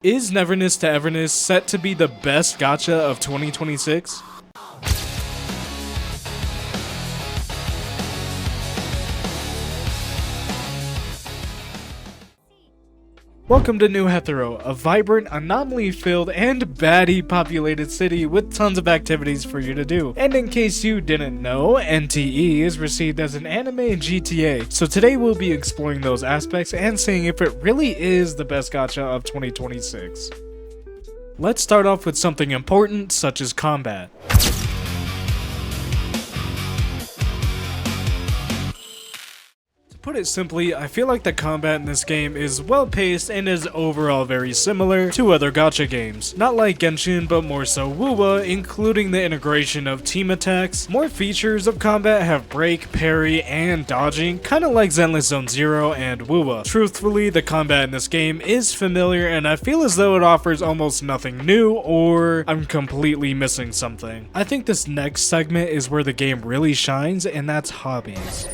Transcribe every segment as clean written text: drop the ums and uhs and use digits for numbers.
Is Neverness to Everness set to be the best gacha of 2026? Welcome to New Hetero, a vibrant, anomaly-filled, and baddie-populated city with tons of activities for you to do. And in case you didn't know, NTE is received as an anime in GTA, so today we'll be exploring those aspects and seeing if it really is the best gacha of 2026. Let's start off with something important, such as combat. To put it simply, I feel like the combat in this game is well paced and is overall very similar to other gacha games. Not like Genshin, but more so WoWa, including the integration of team attacks. More features of combat have break, parry, and dodging, kinda like Zenless Zone Zero and WoWa. Truthfully, the combat in this game is familiar and I feel as though it offers almost nothing new, or I'm completely missing something. I think this next segment is where the game really shines, and that's hobbies.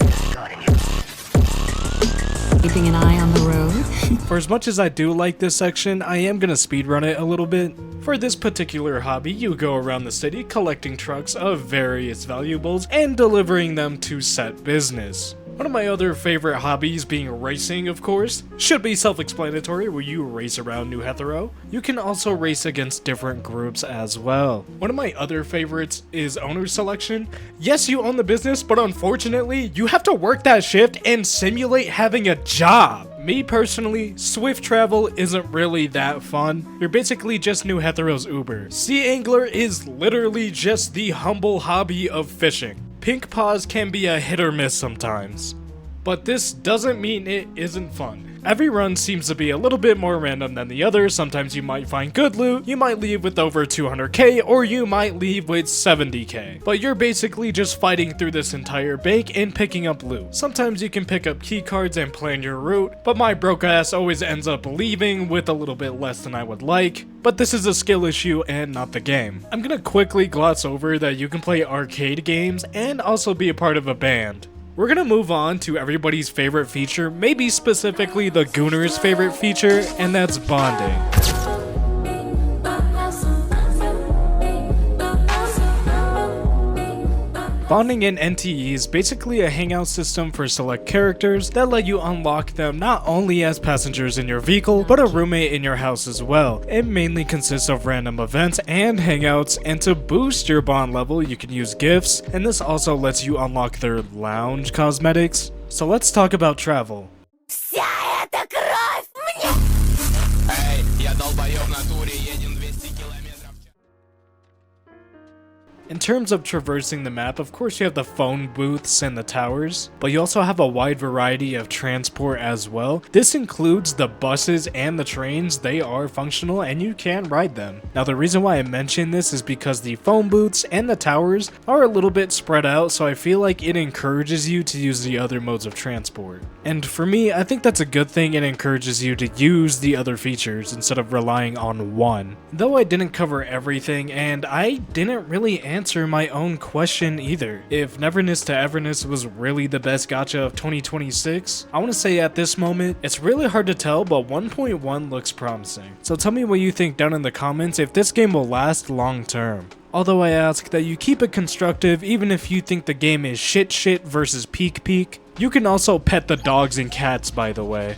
Keeping an eye on the road. For as much as I do like this section, I am gonna speedrun it a little bit. For this particular hobby, you go around the city collecting trucks of various valuables and delivering them to set business. One of my other favorite hobbies being racing, of course. Should be self-explanatory where you race around New Hetero. You can also race against different groups as well. One of my other favorites is owner selection. Yes, you own the business, but unfortunately, you have to work that shift and simulate having a job. Me personally, swift travel isn't really that fun. You're basically just New Hetero's Uber. Sea Angler is literally just the humble hobby of fishing. Pink paws can be a hit or miss sometimes, but this doesn't mean it isn't fun. Every run seems to be a little bit more random than the other. Sometimes you might find good loot, you might leave with over 200k, or you might leave with 70k. But you're basically just fighting through this entire bank and picking up loot. Sometimes you can pick up key cards and plan your route, but my broke ass always ends up leaving with a little bit less than I would like. But this is a skill issue and not the game. I'm gonna quickly gloss over that you can play arcade games and also be a part of a band. We're gonna move on to everybody's favorite feature, maybe specifically the Gooner's favorite feature, and that's bonding. Bonding in NTE is basically a hangout system for select characters that let you unlock them not only as passengers in your vehicle, but a roommate in your house as well. It mainly consists of random events and hangouts, and to boost your bond level, you can use gifts, and this also lets you unlock their lounge cosmetics. So let's talk about travel. In terms of traversing the map, of course you have the phone booths and the towers, but you also have a wide variety of transport as well. This includes the buses and the trains. They are functional and you can ride them. Now the reason why I mention this is because the phone booths and the towers are a little bit spread out, so I feel like it encourages you to use the other modes of transport. And for me, I think that's a good thing. It encourages you to use the other features instead of relying on one. Though I didn't cover everything, and I didn't really answer my own question either. If Neverness to Everness was really the best gacha of 2026, I want to say at this moment, it's really hard to tell, but 1.1 looks promising. So tell me what you think down in the comments if this game will last long term. Although I ask that you keep it constructive even if you think the game is shit versus peak. You can also pet the dogs and cats, by the way.